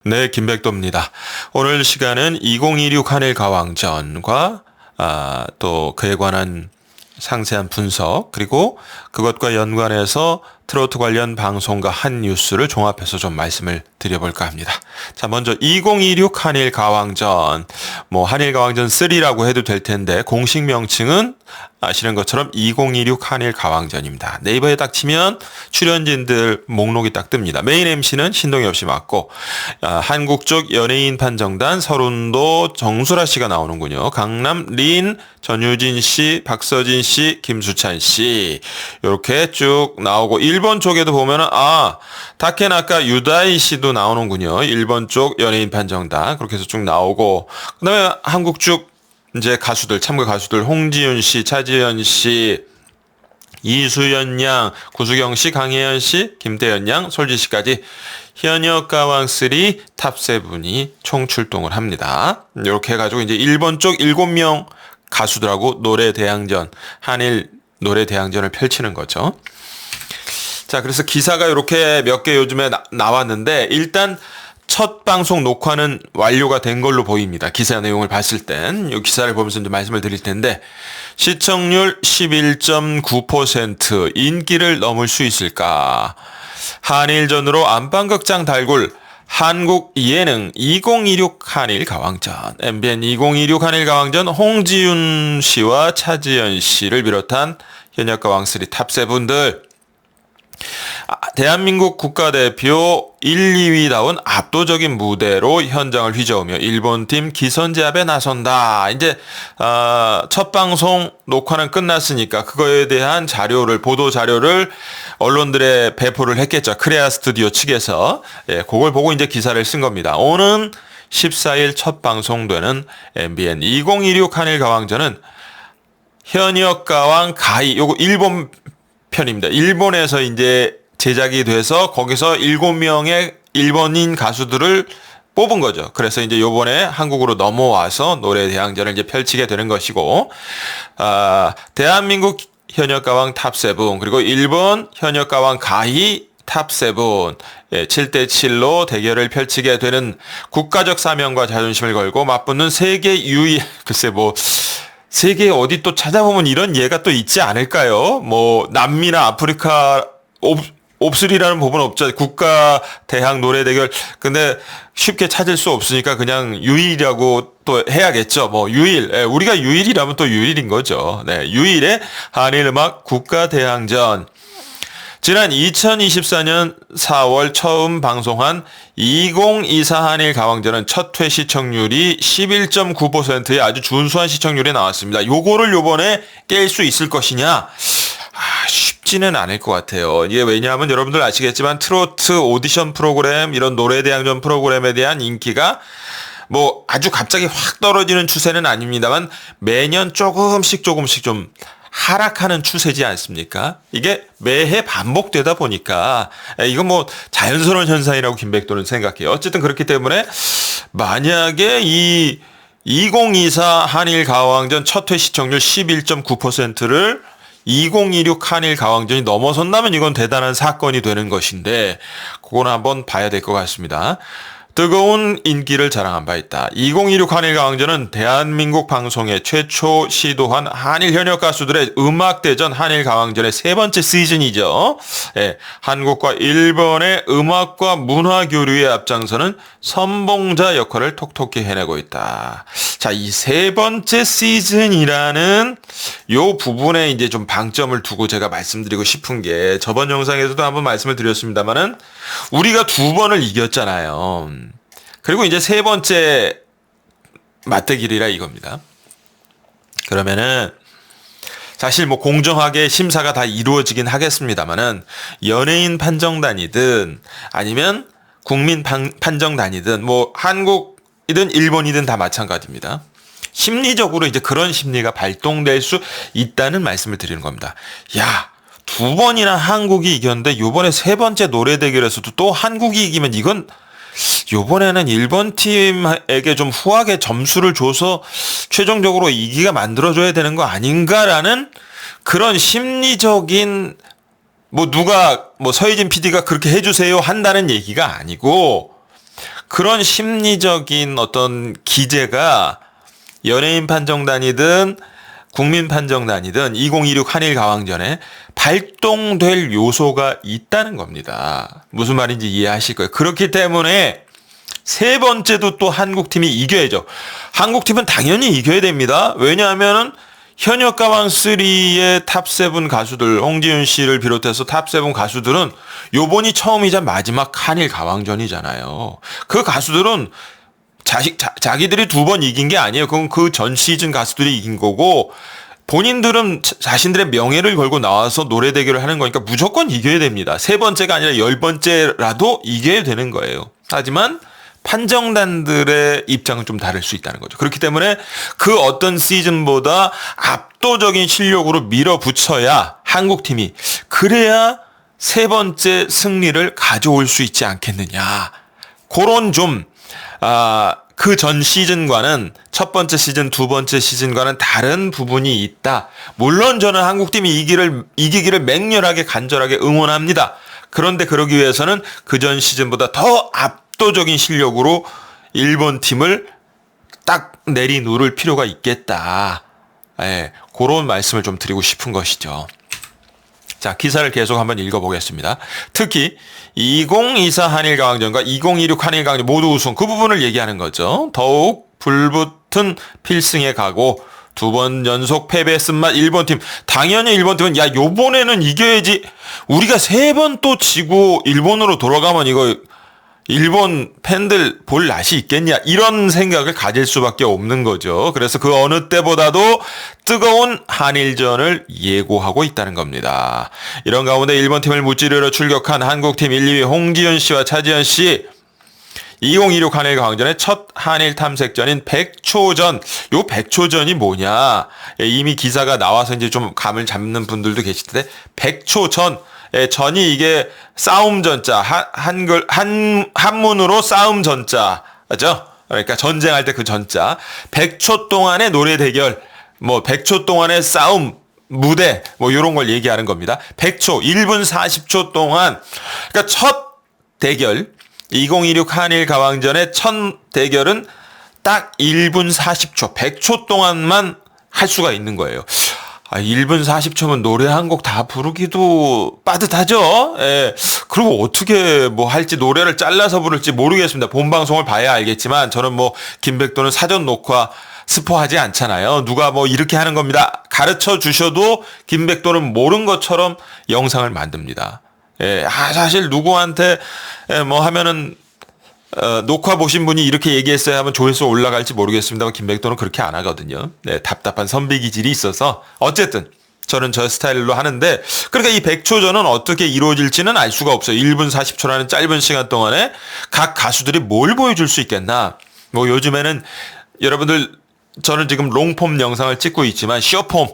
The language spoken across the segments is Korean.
네, 김백도입니다. 오늘 시간은 2026 한일 가왕전과 또 그에 관한 상세한 분석, 그리고 그것과 연관해서 트로트 관련 방송과 한 뉴스를 종합해서 좀 말씀을 드려볼까 합니다. 자, 먼저 2026 한일 가왕전, 한일 가왕전 3라고 해도 될 텐데 공식 명칭은 아시는 것처럼 2026 한일 가왕전입니다. 네이버에 딱 치면 출연진들 목록이 딱 뜹니다. 메인 MC는 신동엽 씨 맞고, 한국 쪽 연예인 판정단 서른도 정수라 씨가 나오는군요. 강남 린, 전유진 씨, 박서진 씨, 김수찬 씨 이렇게 쭉 나오고, 일본 쪽에도 보면은 타케나카 유다이 씨도 나오는군요. 일본 쪽 연예인 판정단 그렇게 해서 쭉 나오고, 그다음에 한국 쪽 이제 가수들, 참가 가수들 홍지윤 씨, 차지연 씨, 이수연 양, 구수경 씨, 강혜연 씨, 김태연 양, 솔지 씨까지 현역 가왕 3 탑 7이 총 출동을 합니다. 이렇게 해가지고 이제 일본 쪽 7명 가수들하고 노래 대항전, 한일 노래 대항전을 펼치는 거죠. 자, 그래서 기사가 이렇게 몇 개 요즘에 나왔는데, 일단 첫 방송 녹화는 완료가 된 걸로 보입니다. 기사 내용을 봤을 땐. 이 기사를 보면서 이제 말씀을 드릴 텐데, 시청률 11.9% 인기를 넘을 수 있을까? 한일전으로 안방극장 달굴 한국 예능 2026 한일 가왕전. MBN 2026 한일 가왕전 홍지윤 씨와 차지연 씨를 비롯한 현역 가왕 3 탑 7들. 대한민국 국가대표 1, 2위다운 압도적인 무대로 현장을 휘저으며 일본팀 기선제압에 나선다. 이제 첫 방송 녹화는 끝났으니까 그거에 대한 보도 자료를 언론들에 배포를 했겠죠. 크레아 스튜디오 측에서. 그걸 보고 이제 기사를 쓴 겁니다. 오는 14일 첫 방송되는 MBN 2026 한일 가왕전은 현역 가왕 가이, 요거 일본 편입니다. 일본에서 이제 제작이 돼서 거기서 7명의 일본인 가수들을 뽑은 거죠. 그래서 이제 요번에 한국으로 넘어와서 노래 대항전을 이제 펼치게 되는 것이고, 대한민국 현역 가왕 탑 7, 그리고 일본 현역 가왕 가히 탑 7, 7대7로 대결을 펼치게 되는 국가적 사명과 자존심을 걸고 맞붙는 세계 유일, 세계 어디 또 찾아보면 이런 예가 또 있지 않을까요? 남미나 아프리카 없으리라는 법은 없죠. 국가 대항 노래 대결. 근데 쉽게 찾을 수 없으니까 그냥 유일이라고 또 해야겠죠. 유일. 우리가 유일이라면 또 유일인 거죠. 네. 유일의 한일 음악 국가 대항전. 지난 2024년 4월 처음 방송한 2024 한일 가왕전은 첫 회 시청률이 11.9%의 아주 준수한 시청률이 나왔습니다. 요거를 요번에 깰 수 있을 것이냐? 쉽지는 않을 것 같아요. 이게 왜냐하면 여러분들 아시겠지만 트로트 오디션 프로그램, 이런 노래 대항전 프로그램에 대한 인기가 아주 갑자기 확 떨어지는 추세는 아닙니다만 매년 조금씩 좀 하락하는 추세지 않습니까? 이게 매해 반복되다 보니까 이건 자연스러운 현상이라고 김백도는 생각해요. 어쨌든 그렇기 때문에 만약에 이 2024 한일 가왕전 첫 회 시청률 11.9%를 2026 한일 가왕전이 넘어선다면 이건 대단한 사건이 되는 것인데, 그거는 한번 봐야 될 것 같습니다. 뜨거운 인기를 자랑한 바 있다. 2026 한일 가왕전은 대한민국 방송에 최초 시도한 한일 현역 가수들의 음악대전 한일 가왕전의 세 번째 시즌이죠. 한국과 일본의 음악과 문화 교류에 앞장서는 선봉자 역할을 톡톡히 해내고 있다. 자, 이 세 번째 시즌이라는 요 부분에 이제 좀 방점을 두고 제가 말씀드리고 싶은 게, 저번 영상에서도 한번 말씀을 드렸습니다만은 우리가 2번을 이겼잖아요. 그리고 이제 세 번째 맞대결이라 이겁니다. 그러면은 사실 공정하게 심사가 다 이루어지긴 하겠습니다만은, 연예인 판정단이든 아니면 국민 판정단이든 한국이든 일본이든 다 마찬가지입니다. 심리적으로 이제 그런 심리가 발동될 수 있다는 말씀을 드리는 겁니다. 야, 2번이나 한국이 이겼는데 요번에 세 번째 노래 대결에서도 또 한국이 이기면 이건 요번에는 일본 팀에게 좀 후하게 점수를 줘서 최종적으로 이기가 만들어줘야 되는 거 아닌가라는 그런 심리적인, 누가 서희진 PD가 그렇게 해주세요 한다는 얘기가 아니고, 그런 심리적인 어떤 기제가 연예인 판정단이든 국민 판정단이든 2026 한일 가왕전에 발동될 요소가 있다는 겁니다. 무슨 말인지 이해하실 거예요. 그렇기 때문에 세 번째도 또 한국팀이 이겨야죠. 한국팀은 당연히 이겨야 됩니다. 왜냐하면은 현역 가왕 3의 탑7 가수들, 홍지윤 씨를 비롯해서 탑7 가수들은 요번이 처음이자 마지막 한일 가왕전이잖아요. 그 가수들은 자기들이 두 번 이긴 게 아니에요. 그건 그 전 시즌 가수들이 이긴 거고, 본인들은 자신들의 명예를 걸고 나와서 노래 대결을 하는 거니까 무조건 이겨야 됩니다. 세 번째가 아니라 10번째라도 이겨야 되는 거예요. 하지만 판정단들의 입장은 좀 다를 수 있다는 거죠. 그렇기 때문에 그 어떤 시즌보다 압도적인 실력으로 밀어붙여야 한국팀이, 그래야 세 번째 승리를 가져올 수 있지 않겠느냐. 그런 좀 그 전 시즌과는, 첫 번째 시즌, 두 번째 시즌과는 다른 부분이 있다. 물론 저는 한국팀이 이기기를 맹렬하게 간절하게 응원합니다. 그런데 그러기 위해서는 그 전 시즌보다 더 압도적인 실력으로 일본 팀을 딱 내리누를 필요가 있겠다. 예, 그런 말씀을 좀 드리고 싶은 것이죠. 자, 기사를 계속 한번 읽어보겠습니다. 특히 2024 한일강전과 2026 한일강전 모두 우승, 그 부분을 얘기하는 거죠. 더욱 불붙은 필승에 가고 두 번 연속 패배 쓴맛 일본팀. 당연히 일본팀은 야, 요번에는 이겨야지. 우리가 세 번 또 지고 일본으로 돌아가면 이거 일본 팬들 볼 낯이 있겠냐, 이런 생각을 가질 수밖에 없는 거죠. 그래서 그 어느 때보다도 뜨거운 한일전을 예고하고 있다는 겁니다. 이런 가운데 일본 팀을 무찌르러 출격한 한국팀 1, 2위 홍지윤 씨와 차지현 씨, 2026 한일 강전의 첫 한일 탐색전인 백초전. 요 백초전이 뭐냐? 이미 기사가 나와서 이제 좀 감을 잡는 분들도 계실 텐데, 백초전. 전이 이게 싸움 전자, 한문으로 싸움 전자죠. 그러니까 전쟁할 때 그 전자. 100초 동안의 노래 대결, 뭐 100초 동안의 싸움, 무대, 뭐 요런 걸 얘기하는 겁니다. 100초, 1분 40초 동안. 그러니까 첫 대결, 2026 한일 가왕전의 첫 대결은 딱 1분 40초, 100초 동안만 할 수가 있는 거예요. 1분 40초면 노래 한 곡 다 부르기도 빠듯하죠? 예. 그리고 어떻게 뭐 할지, 노래를 잘라서 부를지 모르겠습니다. 본 방송을 봐야 알겠지만, 저는 뭐, 김백도는 사전 녹화 스포하지 않잖아요. 누가 뭐 이렇게 하는 겁니다. 가르쳐 주셔도 김백도는 모른 것처럼 영상을 만듭니다. 예. 사실 누구한테 뭐 하면은, 녹화 보신 분이 이렇게 얘기했어야 하면 조회수 올라갈지 모르겠습니다만, 김백도는 그렇게 안 하거든요. 네, 답답한 선배 기질이 있어서. 어쨌든 저는 저 스타일로 하는데, 그러니까 이 100초전은 어떻게 이루어질지는 알 수가 없어요. 1분 40초라는 짧은 시간 동안에 각 가수들이 뭘 보여줄 수 있겠나. 뭐 요즘에는 여러분들, 저는 지금 롱폼 영상을 찍고 있지만 숏폼,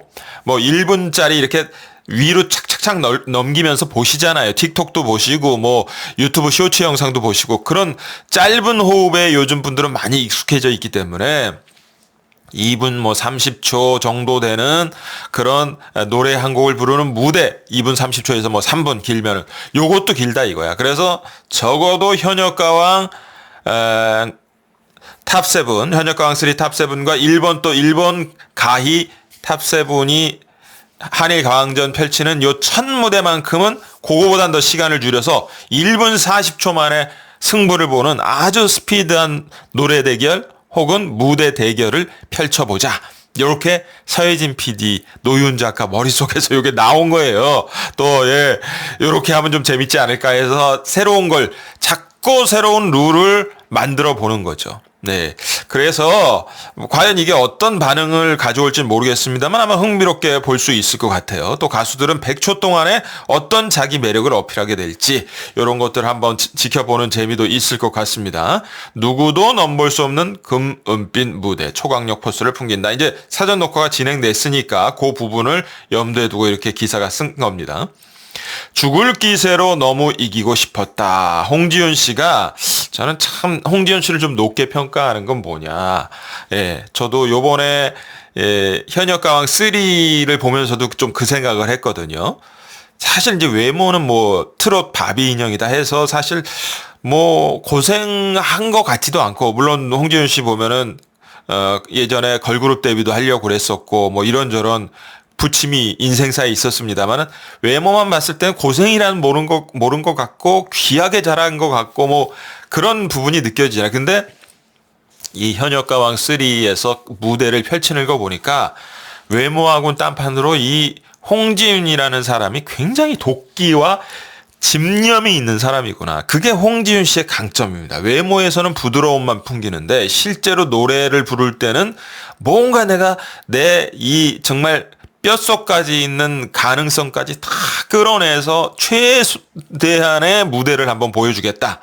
뭐 1분짜리 이렇게 위로 착착착 넘기면서 보시잖아요. 틱톡도 보시고 뭐 유튜브 쇼츠 영상도 보시고, 그런 짧은 호흡에 요즘 분들은 많이 익숙해져 있기 때문에 2분 뭐 30초 정도 되는 그런 노래 한 곡을 부르는 무대, 2분 30초에서 뭐 3분 길면은 요것도 길다 이거야. 그래서 적어도 현역가왕 탑7, 현역가왕 3 탑7과 일본 가히 탑7이 한일 가왕전 펼치는 요 첫 무대만큼은 그거보단 더 시간을 줄여서 1분 40초 만에 승부를 보는 아주 스피드한 노래 대결 혹은 무대 대결을 펼쳐보자. 이렇게 서혜진 PD, 노윤 작가 머릿속에서 이게 나온 거예요. 또, 예, 이렇게 하면 좀 재밌지 않을까 해서 새로운 걸, 자꾸 새로운 룰을 만들어 보는 거죠. 네. 그래서 과연 이게 어떤 반응을 가져올지는 모르겠습니다만 아마 흥미롭게 볼 수 있을 것 같아요. 또 가수들은 100초 동안에 어떤 자기 매력을 어필하게 될지, 이런 것들 한번 지켜보는 재미도 있을 것 같습니다. 누구도 넘볼 수 없는 금은빛 무대, 초강력 포스를 풍긴다. 이제 사전 녹화가 진행됐으니까 그 부분을 염두에 두고 이렇게 기사가 쓴 겁니다. 죽을 기세로 너무 이기고 싶었다. 홍지윤 씨가, 저는 참 홍지윤 씨를 좀 높게 평가하는 건 뭐냐. 예, 저도 요번에 현역가왕 3를 보면서도 좀 그 생각을 했거든요. 사실 이제 외모는 뭐 트롯 바비 인형이다 해서 사실 뭐 고생한 것 같지도 않고, 물론 홍지윤 씨 보면은 예전에 걸그룹 데뷔도 하려고 그랬었고 뭐 이런저런 부침이 인생사에 있었습니다만은 외모만 봤을 때는 고생이라는 모른 것 같고 귀하게 자란 것 같고 뭐 그런 부분이 느껴지잖아요. 근데 이 현역가왕 3에서 무대를 펼치는 거 보니까 외모하고는 딴판으로 이 홍지윤이라는 사람이 굉장히 도끼와 집념이 있는 사람이구나. 그게 홍지윤 씨의 강점입니다. 외모에서는 부드러움만 풍기는데 실제로 노래를 부를 때는 뭔가 내가 내 이 정말 뼛속까지 있는 가능성까지 다 끌어내서 최대한의 무대를 한번 보여주겠다.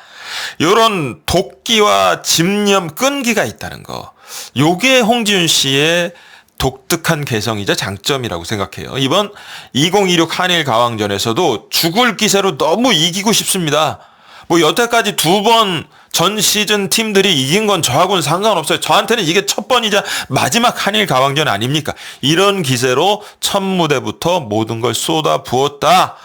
이런 도끼와 집념, 끈기가 있다는 거. 요게 홍지윤 씨의 독특한 개성이자 장점이라고 생각해요. 이번 2026 한일 가왕전에서도 죽을 기세로 너무 이기고 싶습니다. 뭐 여태까지 2번 전 시즌 팀들이 이긴 건 저하고는 상관없어요. 저한테는 이게 첫 번이자 마지막 한일 가왕전 아닙니까? 이런 기세로 첫 무대부터 모든 걸 쏟아 부었다.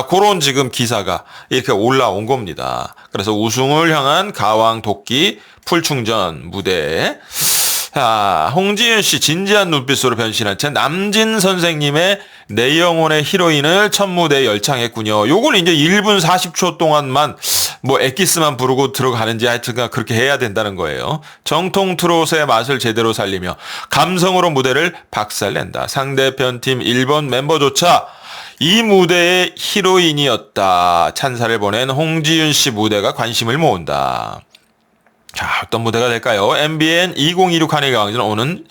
그런 지금 기사가 이렇게 올라온 겁니다. 그래서 우승을 향한 가왕 도끼 풀충전 무대에 홍지윤 씨 진지한 눈빛으로 변신한 채 남진 선생님의 내 영혼의 히로인을 첫 무대에 열창했군요. 요걸 이제 1분 40초 동안만 뭐 엑기스만 부르고 들어가는지 하여튼 그렇게 해야 된다는 거예요. 정통 트롯의 맛을 제대로 살리며 감성으로 무대를 박살낸다. 상대편 팀 1번 멤버조차 이 무대의 히로인이었다. 찬사를 보낸 홍지윤 씨 무대가 관심을 모은다. 자, 어떤 무대가 될까요? MBN 2026 한일 가왕전 오는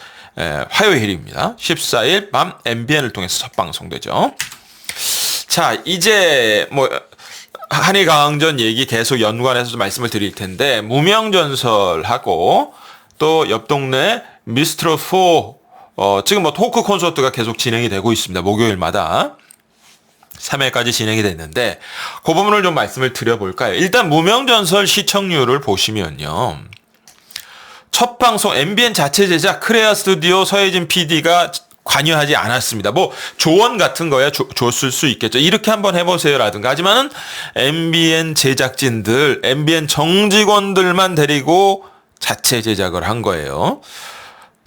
화요일입니다. 14일 밤 MBN을 통해서 첫 방송되죠. 자, 이제 뭐 한일 가왕전 얘기 계속 연관해서 말씀을 드릴 텐데 무명전설하고 또 옆 동네 미스트롯 4 지금 뭐 토크 콘서트가 계속 진행이 되고 있습니다. 목요일마다 3회까지 진행이 됐는데 그 부분을 좀 말씀을 드려볼까요? 일단 무명전설 시청률을 보시면요. 첫 방송 MBN 자체 제작 크레아 스튜디오 서혜진 PD가 관여하지 않았습니다. 뭐 조언 같은 거야 줬을 수 있겠죠. 이렇게 한번 해보세요라든가. 하지만은 MBN 제작진들, MBN 정직원들만 데리고 자체 제작을 한 거예요.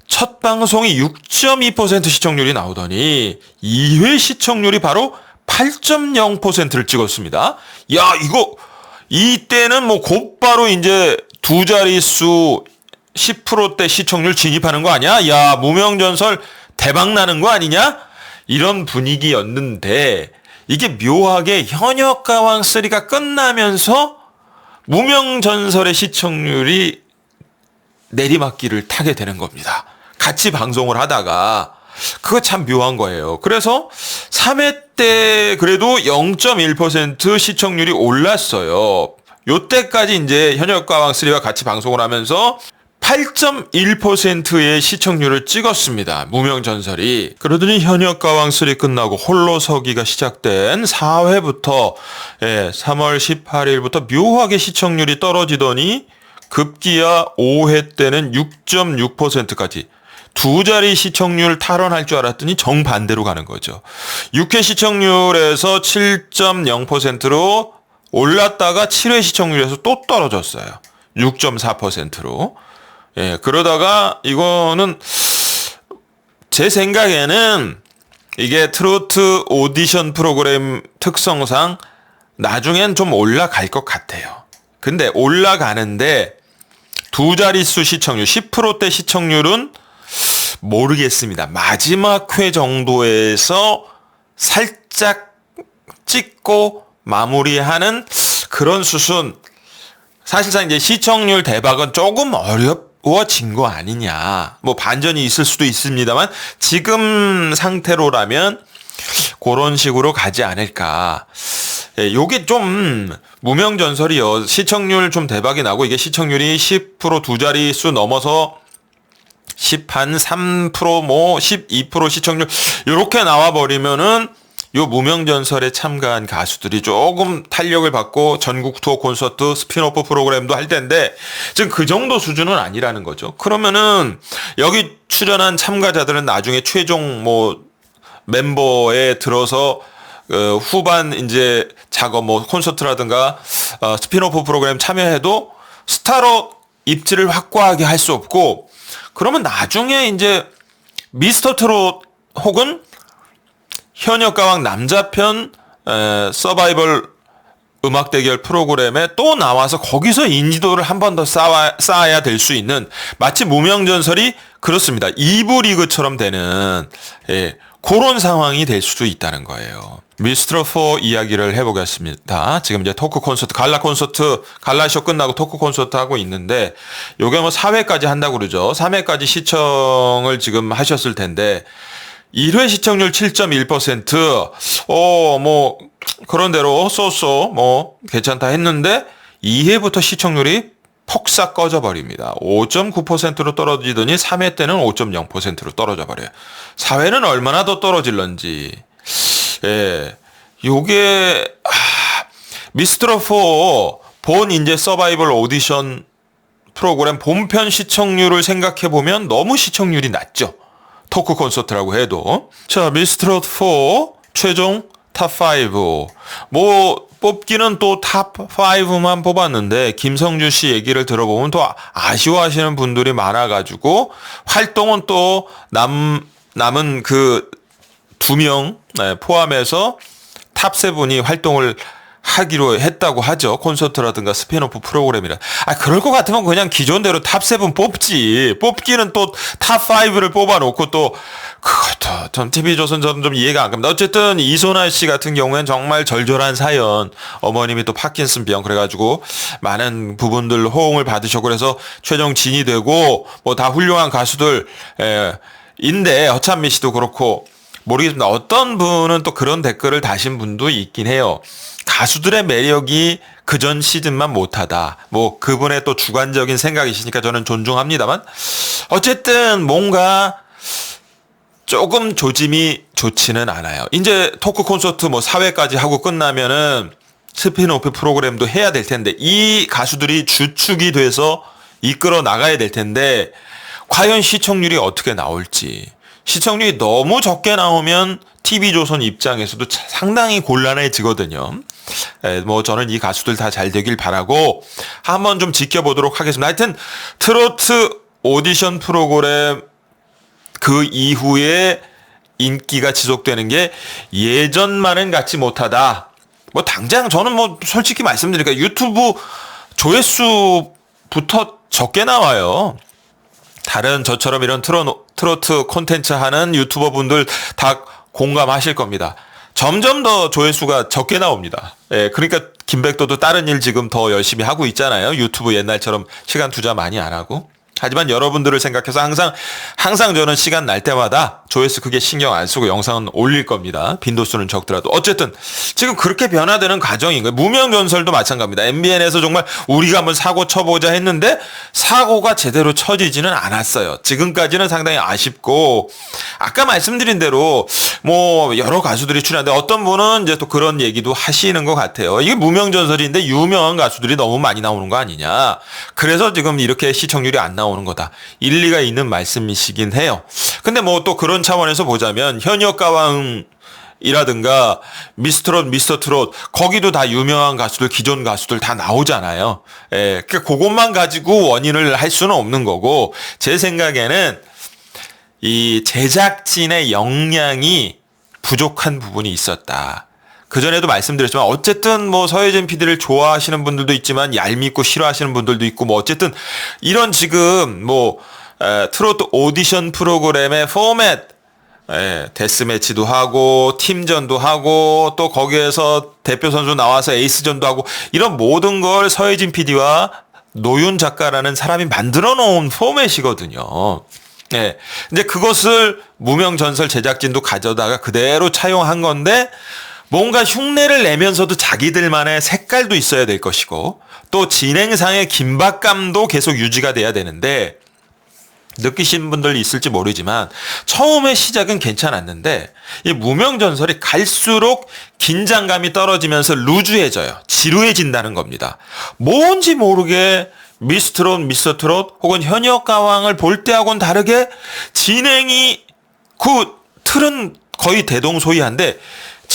첫 방송이 6.2% 시청률이 나오더니 2회 시청률이 바로 8.0%를 찍었습니다. 야, 이때는 뭐 곧바로 이제 두 자릿수 10%대 시청률 진입하는 거 아니야? 야, 무명전설 대박 나는 거 아니냐? 이런 분위기였는데 이게 묘하게 현역가왕 3가 끝나면서 무명전설의 시청률이 내리막길을 타게 되는 겁니다. 같이 방송을 하다가 그거 참 묘한 거예요. 그래서 3회 때 그래도 0.1% 시청률이 올랐어요. 요때까지 이제 현역가왕 3와 같이 방송을 하면서 8.1%의 시청률을 찍었습니다. 무명전설이. 그러더니 현역가왕 3 끝나고 홀로서기가 시작된 4회부터 3월 18일부터 묘하게 시청률이 떨어지더니 급기야 5회 때는 6.6%까지 두 자리 시청률 탈환할 줄 알았더니 정반대로 가는 거죠. 6회 시청률에서 7.0%로 올랐다가 7회 시청률에서 또 떨어졌어요. 6.4%로. 그러다가 이거는 제 생각에는 이게 트로트 오디션 프로그램 특성상 나중엔 좀 올라갈 것 같아요. 근데 올라가는데 두 자릿수 시청률, 10%대 시청률은 모르겠습니다. 마지막 회 정도에서 살짝 찍고 마무리하는 그런 수순. 사실상 이제 시청률 대박은 조금 어려워진 거 아니냐. 뭐 반전이 있을 수도 있습니다만 지금 상태로라면 그런 식으로 가지 않을까. 요게 좀 무명전설이요. 시청률 좀 대박이 나고 이게 시청률이 10%두 자릿수 넘어서 13% 뭐 12% 시청률 이렇게 나와버리면은 요 무명전설에 참가한 가수들이 조금 탄력을 받고 전국 투어 콘서트 스피노프 프로그램도 할 텐데 지금 그 정도 수준은 아니라는 거죠. 그러면은 여기 출연한 참가자들은 나중에 최종 뭐 멤버에 들어서 후반 이제 작업 뭐 콘서트라든가 스피노프 프로그램 참여해도 스타로 입지를 확고하게 할 수 없고, 그러면 나중에 이제 미스터 트롯 혹은 현역가왕 남자편 서바이벌 음악 대결 프로그램에 또 나와서 거기서 인지도를 한 번 더 쌓아야 될 수 있는, 마치 무명전설이 그렇습니다. 2부 리그처럼 되는 그런 상황이 될 수도 있다는 거예요. 미스터 4 이야기를 해보겠습니다. 지금 이제 토크 콘서트, 갈라쇼 끝나고 토크 콘서트 하고 있는데, 요게 뭐 4회까지 한다고 그러죠. 3회까지 시청을 지금 하셨을 텐데, 1회 시청률 7.1%, 뭐, 그런 대로 뭐, 괜찮다 했는데, 2회부터 시청률이 폭삭 꺼져버립니다. 5.9%로 떨어지더니 3회 때는 5.0%로 떨어져 버려요. 4회는 얼마나 더 떨어질런지. 요게, 미스터 4 본 이제 서바이벌 오디션 프로그램 본편 시청률을 생각해보면 너무 시청률이 낮죠. 토크 콘서트라고 해도. 자, 미스터 4 최종 탑5. 뭐, 뽑기는 또 탑5만 뽑았는데, 김성주 씨 얘기를 들어보면 또 아쉬워하시는 분들이 많아가지고, 활동은 또 남은 그 2명 포함해서 탑7이 활동을 하기로 했다고 하죠. 콘서트라든가 스피노프 프로그램이라. 그럴 것 같으면 그냥 기존대로 탑7 뽑지. 뽑기는 또 탑5를 뽑아놓고 또, 그것도 전 TV조선 저는 좀 이해가 안 갑니다. 어쨌든 이소나 씨 같은 경우엔 정말 절절한 사연. 어머님이 또 파킨슨병 그래가지고 많은 부분들 호응을 받으셨고, 그래서 최종 진이 되고, 뭐 다 훌륭한 가수들, 인데, 허찬미 씨도 그렇고, 모르겠습니다. 어떤 분은 또 그런 댓글을 다신 분도 있긴 해요. 가수들의 매력이 그전 시즌만 못하다. 뭐 그분의 또 주관적인 생각이시니까 저는 존중합니다만, 어쨌든 뭔가 조금 조짐이 좋지는 않아요. 이제 토크 콘서트 뭐 4회까지 하고 끝나면은 스피노프 프로그램도 해야 될 텐데, 이 가수들이 주축이 돼서 이끌어 나가야 될 텐데, 과연 시청률이 어떻게 나올지. 시청률이 너무 적게 나오면 TV조선 입장에서도 상당히 곤란해지거든요. 뭐 저는 이 가수들 다 잘 되길 바라고 한번 좀 지켜보도록 하겠습니다. 하여튼 트로트 오디션 프로그램 그 이후에 인기가 지속되는 게 예전만은 같지 못하다. 뭐 당장 저는 뭐 솔직히 말씀드리니까 유튜브 조회수부터 적게 나와요. 다른 저처럼 이런 트로트 콘텐츠 하는 유튜버 분들 다 공감하실 겁니다. 점점 더 조회수가 적게 나옵니다. 그러니까 김백도도 다른 일 지금 더 열심히 하고 있잖아요. 유튜브 옛날처럼 시간 투자 많이 안 하고. 하지만 여러분들을 생각해서 항상 저는 시간 날 때마다 조회수 크게 신경 안 쓰고 영상은 올릴 겁니다. 빈도수는 적더라도. 어쨌든 지금 그렇게 변화되는 과정인 거예요. 무명전설도 마찬가지입니다. MBN에서 정말 우리가 한번 사고 쳐보자 했는데 사고가 제대로 쳐지지는 않았어요. 지금까지는 상당히 아쉽고, 아까 말씀드린 대로 뭐 여러 가수들이 출연하는데 어떤 분은 이제 또 그런 얘기도 하시는 것 같아요. 이게 무명전설인데 유명한 가수들이 너무 많이 나오는 거 아니냐. 그래서 지금 이렇게 시청률이 안 나오는 거다. 일리가 있는 말씀이시긴 해요. 근데 뭐 또 그런 차원에서 보자면 현역가왕이라든가 미스터 트롯 거기도 다 유명한 가수들, 기존 가수들 다 나오잖아요. 그러니까 그것만 가지고 원인을 할 수는 없는 거고, 제 생각에는 이 제작진의 역량이 부족한 부분이 있었다. 그전에도 말씀드렸지만 어쨌든 뭐 서혜진 PD를 좋아하시는 분들도 있지만 얄밉고 싫어하시는 분들도 있고, 뭐 어쨌든 이런 지금 뭐 트로트 오디션 프로그램의 포맷, 데스매치도 하고 팀전도 하고 또 거기에서 대표 선수 나와서 에이스전도 하고, 이런 모든 걸 서혜진 PD와 노윤 작가라는 사람이 만들어 놓은 포맷이거든요. 근데 그것을 무명전설 제작진도 가져다가 그대로 차용한 건데, 뭔가 흉내를 내면서도 자기들만의 색깔도 있어야 될 것이고, 또 진행상의 긴박감도 계속 유지가 돼야 되는데, 느끼신 분들 있을지 모르지만 처음에 시작은 괜찮았는데 이 무명전설이 갈수록 긴장감이 떨어지면서 루즈해져요. 지루해진다는 겁니다. 뭔지 모르게 미스터 트롯 혹은 현역가왕을 볼 때하고는 다르게 진행이, 그 틀은 거의 대동소이한데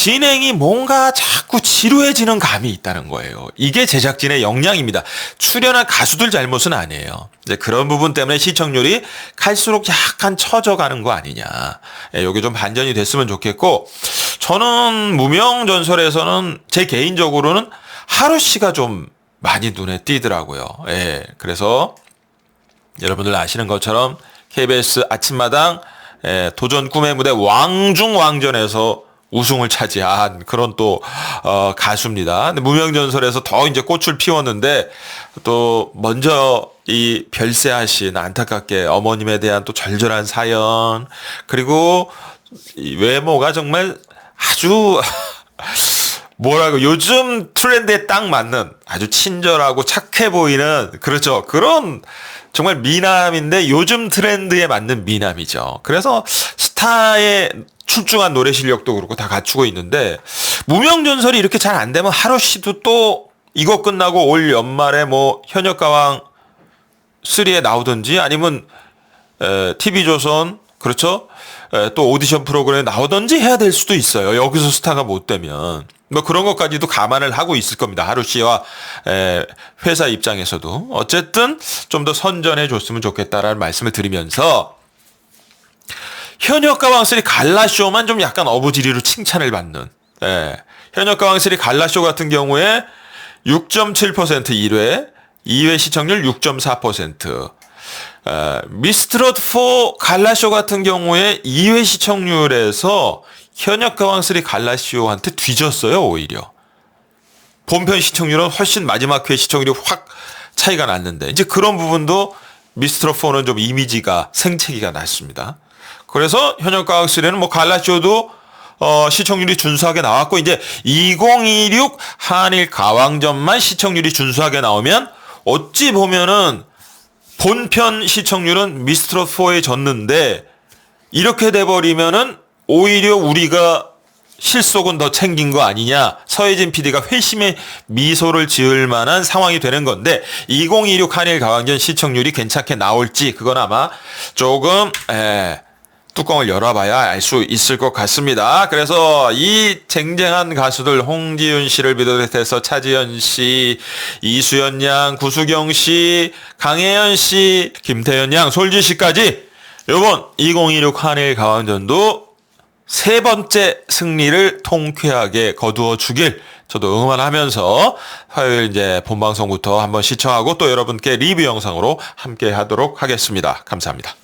진행이 뭔가 자꾸 지루해지는 감이 있다는 거예요. 이게 제작진의 역량입니다. 출연한 가수들 잘못은 아니에요. 이제 그런 부분 때문에 시청률이 갈수록 약간 처져가는 거 아니냐. 예, 요게 좀 반전이 됐으면 좋겠고, 저는 무명전설에서는 제 개인적으로는 하루 씨가 좀 많이 눈에 띄더라고요. 예, 그래서 여러분들 아시는 것처럼 KBS 아침마당 도전 꿈의 무대 왕중왕전에서 우승을 차지한 그런 또 가수입니다. 근데 무명전설에서 더 이제 꽃을 피웠는데, 또 먼저 이 별세하신 안타깝게 어머님에 대한 또 절절한 사연, 그리고 이 외모가 정말 아주 뭐라고 요즘 트렌드에 딱 맞는 아주 친절하고 착해 보이는, 그렇죠, 그런 정말 미남인데 요즘 트렌드에 맞는 미남이죠. 그래서 스타의 출중한 노래 실력도 그렇고 다 갖추고 있는데, 무명전설이 이렇게 잘 안 되면 하루 씨도 또 이거 끝나고 올 연말에 뭐 현역가왕 3에 나오든지 아니면 TV조선, 그렇죠, 또 오디션 프로그램에 나오든지 해야 될 수도 있어요. 여기서 스타가 못 되면. 뭐 그런 것까지도 감안을 하고 있을 겁니다. 하루 씨와 회사 입장에서도. 어쨌든 좀 더 선전해 줬으면 좋겠다라는 말씀을 드리면서, 현역가왕3 갈라쇼만 좀 약간 어부지리로 칭찬을 받는, 현역가왕3 갈라쇼 같은 경우에 6.7% 1회, 2회 시청률 6.4%, 미스트롯4 갈라쇼 같은 경우에 2회 시청률에서 현역가왕3 갈라쇼한테 뒤졌어요. 오히려 본편 시청률은 훨씬 마지막 회 시청률이 확 차이가 났는데, 이제 그런 부분도 미스트롯4는 좀 이미지가 생채기가 났습니다. 그래서 현역가왕3는 뭐 갈라쇼도 시청률이 준수하게 나왔고, 이제 2026 한일 가왕전만 시청률이 준수하게 나오면 어찌 보면은 본편 시청률은 미스트롯4에 졌는데, 이렇게 돼버리면은 오히려 우리가 실속은 더 챙긴 거 아니냐, 서혜진 PD가 회심의 미소를 지을 만한 상황이 되는 건데, 2026 한일 가왕전 시청률이 괜찮게 나올지 그건 아마 조금 뚜껑을 열어봐야 알 수 있을 것 같습니다. 그래서 이 쟁쟁한 가수들, 홍지윤 씨를 비롯해서 차지연 씨, 이수연 양, 구수경 씨, 강혜연 씨, 김태연 양, 솔지 씨까지 이번 2026 한일 가왕전도 세 번째 승리를 통쾌하게 거두어 주길 저도 응원하면서, 화요일 이제 본방송부터 한번 시청하고 또 여러분께 리뷰 영상으로 함께 하도록 하겠습니다. 감사합니다.